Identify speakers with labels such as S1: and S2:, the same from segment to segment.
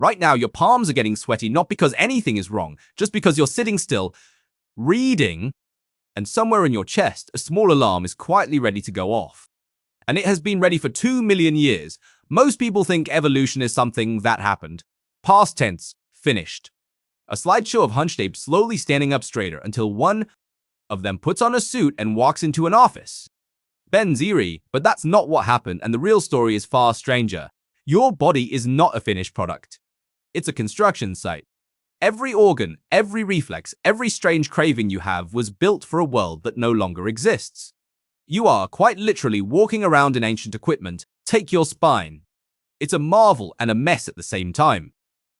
S1: Right now, your palms are getting sweaty, not because anything is wrong, just because you're sitting still, reading, and somewhere in your chest, a small alarm is quietly ready to go off. And it has been ready for 2 million years. Most people think evolution is something that happened. Past tense, finished. A slideshow of hunched apes slowly standing up straighter until one of them puts on a suit and walks into an office. Ben's eerie, but that's not what happened, and the real story is far stranger. Your body is not a finished product. It's a construction site. Every organ, every reflex, every strange craving you have was built for a world that no longer exists. You are quite literally walking around in ancient equipment. Take your spine. It's a marvel and a mess at the same time.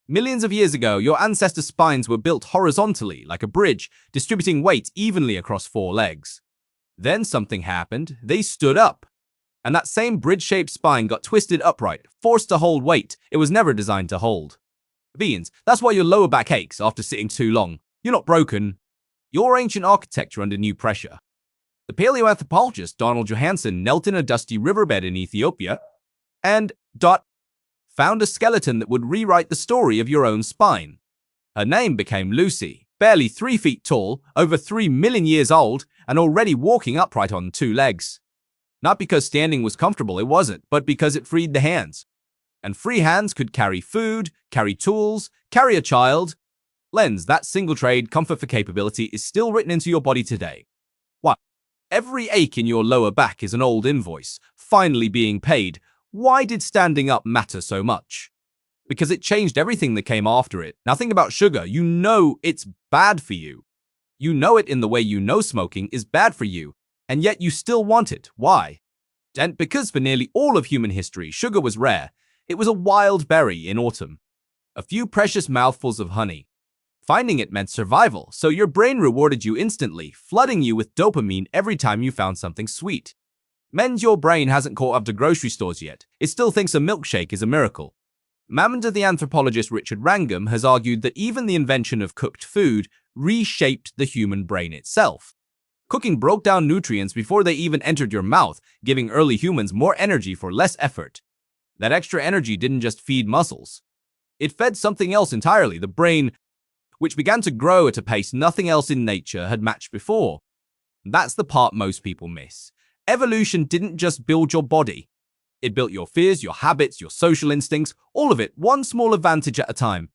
S1: Millions of years ago, your ancestors' spines were built horizontally, like a bridge, distributing weight evenly across 4 legs. Then something happened. They stood up. And that same bridge-shaped spine got twisted upright, forced to hold weight it was never designed to hold. Beans, that's why your lower back aches after sitting too long. You're not broken. You're ancient architecture under new pressure. The paleoanthropologist Donald Johanson knelt in a dusty riverbed in Ethiopia and found a skeleton that would rewrite the story of your own spine. Her name became Lucy, barely 3 feet tall, over 3 million years old, and already walking upright on 2 legs. Not because standing was comfortable, it wasn't, but because it freed the hands. And free hands could carry food, carry tools, carry a child. Lens, that single-trade comfort for capability is still written into your body today. Why? Every ache in your lower back is an old invoice, finally being paid. Why did standing up matter so much? Because it changed everything that came after it. Now think about sugar. You know it's bad for you. You know it in the way you know smoking is bad for you, and yet you still want it. Why? And because for nearly all of human history, sugar was rare. It was a wild berry in autumn. A few precious mouthfuls of honey. Finding it meant survival, so your brain rewarded you instantly, flooding you with dopamine every time you found something sweet. Means your brain hasn't caught up to grocery stores yet. It still thinks a milkshake is a miracle. The anthropologist Richard Wrangham has argued that even the invention of cooked food reshaped the human brain itself. Cooking broke down nutrients before they even entered your mouth, giving early humans more energy for less effort. That extra energy didn't just feed muscles. It fed something else entirely, the brain, which began to grow at a pace nothing else in nature had matched before. That's the part most people miss. Evolution didn't just build your body. It built your fears, your habits, your social instincts, all of it, one small advantage at a time.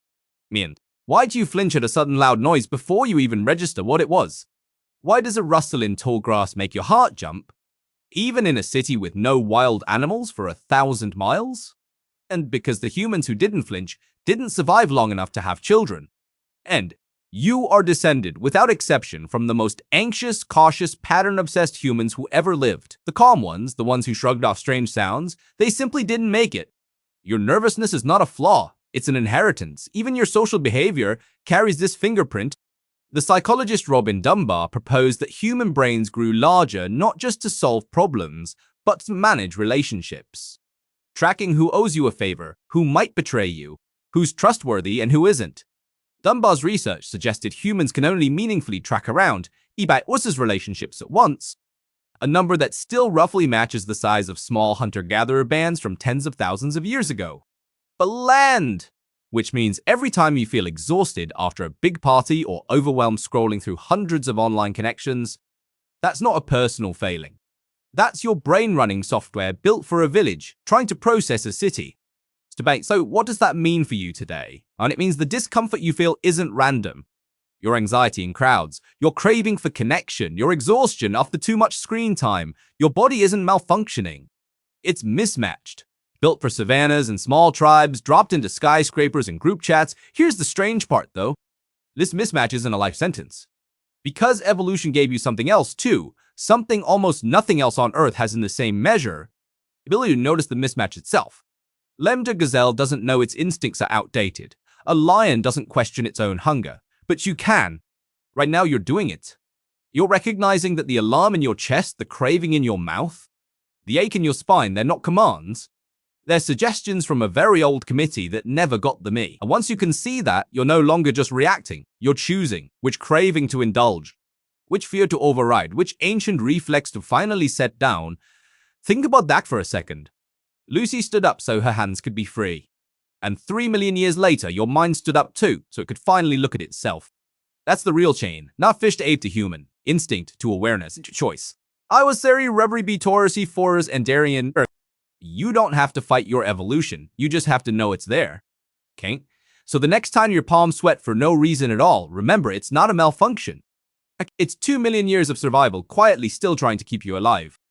S1: Why do you flinch at a sudden loud noise before you even register what it was? Why does a rustle in tall grass make your heart jump? Even in a city with no wild animals for 1,000 miles? And because the humans who didn't flinch didn't survive long enough to have children. And you are descended, without exception, from the most anxious, cautious, pattern-obsessed humans who ever lived. The calm ones, the ones who shrugged off strange sounds, they simply didn't make it. Your nervousness is not a flaw, it's an inheritance. Even your social behavior carries this fingerprint. The psychologist Robin Dunbar proposed that human brains grew larger not just to solve problems, but to manage relationships. Tracking who owes you a favor, who might betray you, who's trustworthy and who isn't. Dunbar's research suggested humans can only meaningfully track around eBay relationships at once, a number that still roughly matches the size of small hunter-gatherer bands from tens of thousands of years ago. But land! Which means every time you feel exhausted after a big party or overwhelmed scrolling through hundreds of online connections, that's not a personal failing. That's your brain running software built for a village, trying to process a city. Debate. So what does that mean for you today? And it means the discomfort you feel isn't random. Your anxiety in crowds, your craving for connection, your exhaustion after too much screen time, your body isn't malfunctioning. It's mismatched. Built for savannas and small tribes, dropped into skyscrapers and group chats. Here's the strange part, though. This mismatch isn't a life sentence. Because evolution gave you something else, too, something almost nothing else on Earth has in the same measure, the ability to notice the mismatch itself. The gazelle doesn't know its instincts are outdated. A lion doesn't question its own hunger. But you can. Right now you're doing it. You're recognizing that the alarm in your chest, the craving in your mouth, the ache in your spine, they're not commands. They're suggestions from a very old committee that never got the me. And once you can see that, you're no longer just reacting. You're choosing which craving to indulge, which fear to override, which ancient reflex to finally set down. Think about that for a second. Lucy stood up so her hands could be free. And 3 million years later, your mind stood up too, so it could finally look at itself. That's the real chain, not fish to ape to human, instinct to awareness, choice. I was Seri, Rubbery, B, Taurus, Forers, and Darien. You don't have to fight your evolution, you just have to know it's there. Okay? So the next time your palms sweat for no reason at all, remember it's not a malfunction. It's 2 million years of survival quietly still trying to keep you alive.